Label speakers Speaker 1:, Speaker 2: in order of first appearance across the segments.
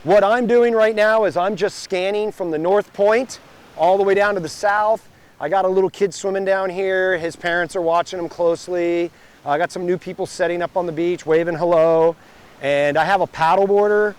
Speaker 1: What I'm doing right now is I'm just scanning from the north point all the way down to the south. I got a little kid swimming down here. His parents are watching him closely. I got some new people setting up on the beach, waving hello. And I have a paddleboarder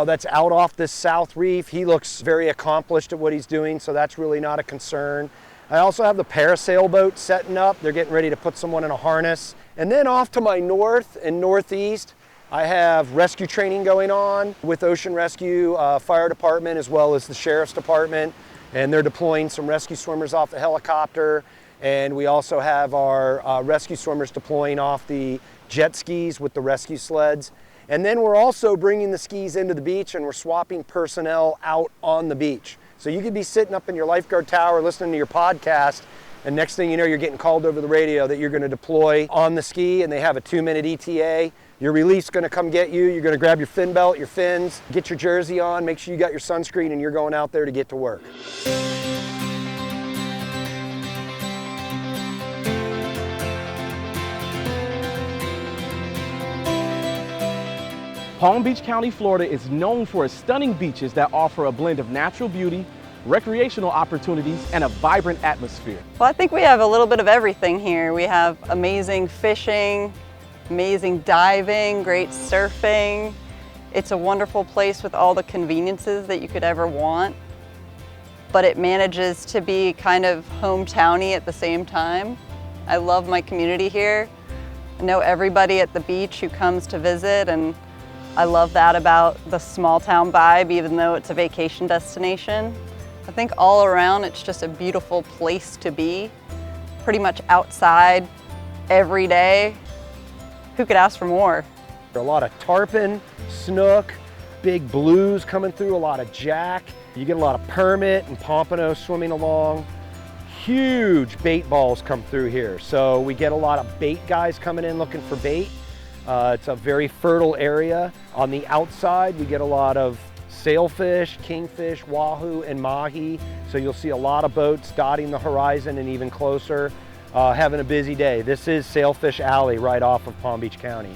Speaker 1: that's out off this south reef. He looks very accomplished at what he's doing, so that's really not a concern. I also have the parasail boat setting up. They're getting ready to put someone in a harness. And then off to my north and northeast, I have rescue training going on with Ocean Rescue Fire Department as well as the Sheriff's Department. And they're deploying some rescue swimmers off the helicopter. And we also have our rescue swimmers deploying off the jet skis with the rescue sleds. And then we're also bringing the skis into the beach and we're swapping personnel out on the beach. So you could be sitting up in your lifeguard tower listening to your podcast, and next thing you know, you're getting called over the radio that you're going to deploy on the ski, and they have a 2-minute ETA. Your relief's going to come get you. You're going to grab your fin belt, your fins, get your jersey on, make sure you got your sunscreen, and you're going out there to get to work.
Speaker 2: Palm Beach County, Florida is known for its stunning beaches that offer a blend of natural beauty, recreational opportunities, and a vibrant atmosphere.
Speaker 3: Well, I think we have a little bit of everything here. We have amazing fishing, amazing diving, great surfing. It's a wonderful place with all the conveniences that you could ever want, but it manages to be kind of hometowny at the same time. I love my community here. I know everybody at the beach who comes to visit, and I love that about the small town vibe, even though it's a vacation destination. I think all around it's just a beautiful place to be, pretty much outside every day. Who could ask for more?
Speaker 1: A lot of tarpon, snook, big blues coming through, a lot of jack. You get a lot of permit and pompano swimming along. Huge bait balls come through here. So we get a lot of bait guys coming in looking for bait. It's a very fertile area. On the outside, we get a lot of sailfish, kingfish, wahoo, and mahi. So you'll see a lot of boats dotting the horizon and even closer, having a busy day. This is Sailfish Alley right off of Palm Beach County.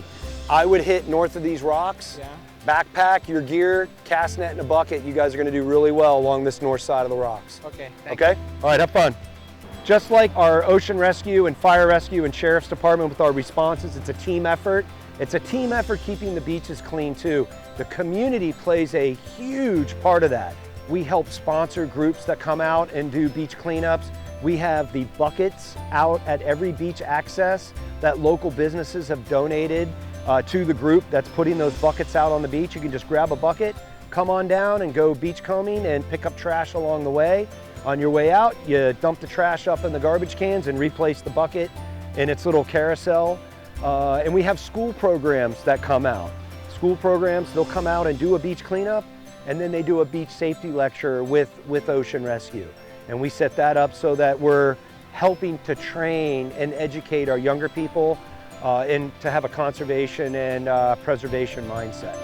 Speaker 1: I would hit north of these rocks, backpack, your gear, cast net, and a bucket. You guys are gonna do really well along this north side of the rocks.
Speaker 2: Okay,
Speaker 1: okay? All right, have fun. Just like our Ocean Rescue and Fire Rescue and Sheriff's Department with our responses, it's a team effort. It's a team effort keeping the beaches clean too. The community plays a huge part of that. We help sponsor groups that come out and do beach cleanups. We have the buckets out at every beach access that local businesses have donated to the group that's putting those buckets out on the beach. You can just grab a bucket, come on down and go beach combing and pick up trash along the way. On your way out, you dump the trash up in the garbage cans and replace the bucket in its little carousel. And we have school programs that come out. School programs, they'll come out and do a beach cleanup, and then they do a beach safety lecture with Ocean Rescue. And we set that up so that we're helping to train and educate our younger people and to have a conservation and preservation mindset.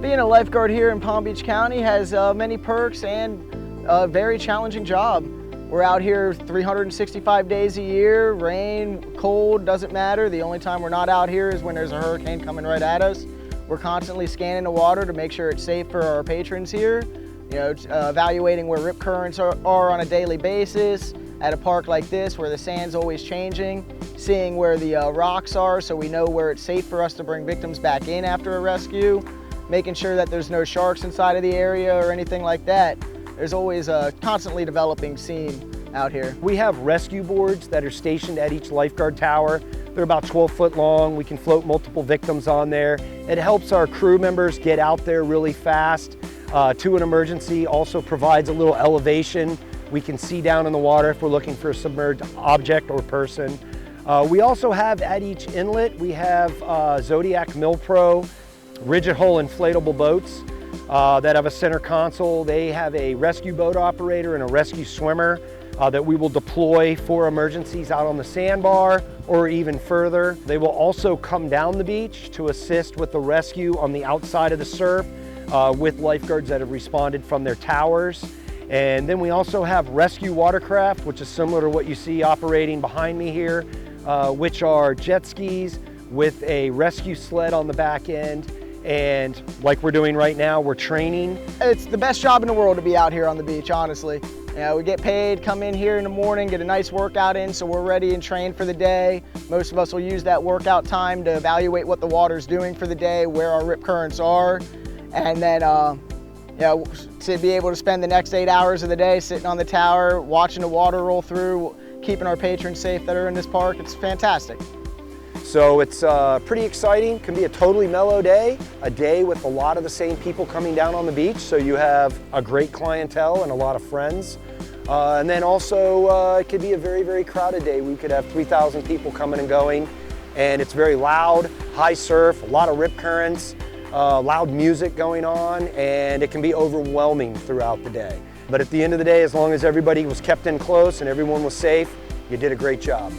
Speaker 4: Being a lifeguard here in Palm Beach County has many perks and a very challenging job. We're out here 365 days a year, rain, cold, doesn't matter. The only time we're not out here is when there's a hurricane coming right at us. We're constantly scanning the water to make sure it's safe for our patrons here. You know, evaluating where rip currents are on a daily basis. At a park like this where the sand's always changing, seeing where the rocks are so we know where it's safe for us to bring victims back in after a rescue. Making sure that there's no sharks inside of the area or anything like that. There's always a constantly developing scene out here.
Speaker 1: We have rescue boards that are stationed at each lifeguard tower. They're about 12 foot long. We can float multiple victims on there. It helps our crew members get out there really fast to an emergency. Also provides a little elevation. We can see down in the water if we're looking for a submerged object or person. We also have at each inlet, we have Zodiac Milpro rigid hull inflatable boats that have a center console. They have a rescue boat operator and a rescue swimmer that we will deploy for emergencies out on the sandbar or even further. They will also come down the beach to assist with the rescue on the outside of the surf with lifeguards that have responded from their towers. And then we also have rescue watercraft, which is similar to what you see operating behind me here, which are jet skis with a rescue sled on the back end. And like we're doing right now, we're training.
Speaker 4: It's the best job in the world to be out here on the beach, honestly. We get paid, come in here in the morning, get a nice workout in so we're ready and trained for the day. Most of us will use that workout time to evaluate what the water's doing for the day, where our rip currents are, and then to be able to spend the next 8 hours of the day sitting on the tower, watching the water roll through, keeping our patrons safe that are in this park. It's fantastic.
Speaker 1: So it's pretty exciting. Can be a totally mellow day, a day with a lot of the same people coming down on the beach. So you have a great clientele and a lot of friends. And then also it could be a very, very crowded day. We could have 3,000 people coming and going, and it's very loud, high surf, a lot of rip currents, loud music going on, and it can be overwhelming throughout the day. But at the end of the day, as long as everybody was kept in close and everyone was safe, you did a great job.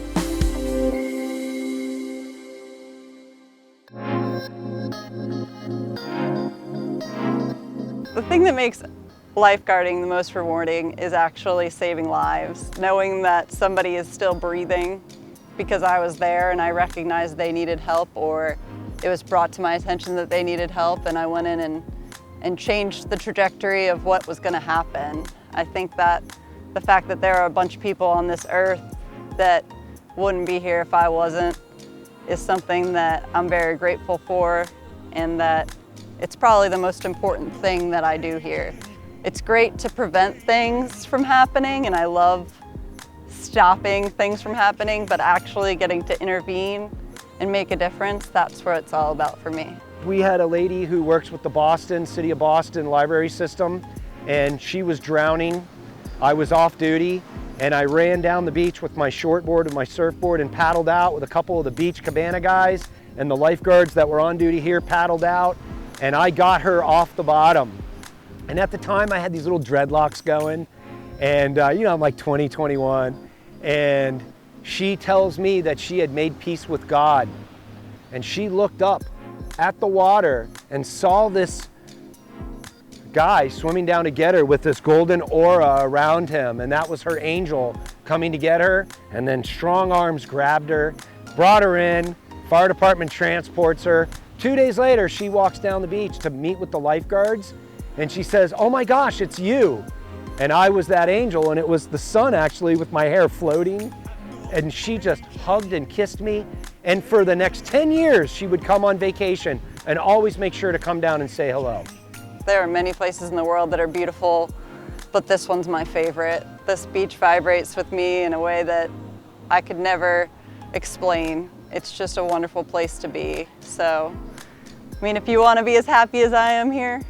Speaker 3: The thing that makes lifeguarding the most rewarding is actually saving lives. Knowing that somebody is still breathing because I was there and I recognized they needed help, or it was brought to my attention that they needed help and I went in and changed the trajectory of what was going to happen. I think that the fact that there are a bunch of people on this earth that wouldn't be here if I wasn't is something that I'm very grateful for, and that it's probably the most important thing that I do here. It's great to prevent things from happening, and I love stopping things from happening, but actually getting to intervene and make a difference, that's what it's all about for me.
Speaker 1: We had a lady who works with the City of Boston library system, and she was drowning. I was off duty, and I ran down the beach with my shortboard and my surfboard and paddled out with a couple of the beach cabana guys, and the lifeguards that were on duty here paddled out, and I got her off the bottom. And at the time I had these little dreadlocks going, and I'm like 20, 21, and she tells me that she had made peace with God, and she looked up at the water and saw this guy swimming down to get her with this golden aura around him, and that was her angel coming to get her. And then strong arms grabbed her, brought her in, fire department transports her. 2 days later, she walks down the beach to meet with the lifeguards, and she says, "Oh my gosh, it's you." And I was that angel, and it was the sun actually with my hair floating. And she just hugged and kissed me. And for the next 10 years, she would come on vacation and always make sure to come down and say hello.
Speaker 3: There are many places in the world that are beautiful, but this one's my favorite. This beach vibrates with me in a way that I could never explain. It's just a wonderful place to be. So, I mean, if you want to be as happy as I am here,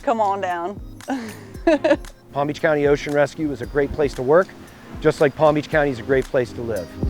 Speaker 3: come on down.
Speaker 1: Palm Beach County Ocean Rescue is a great place to work, just like Palm Beach County is a great place to live.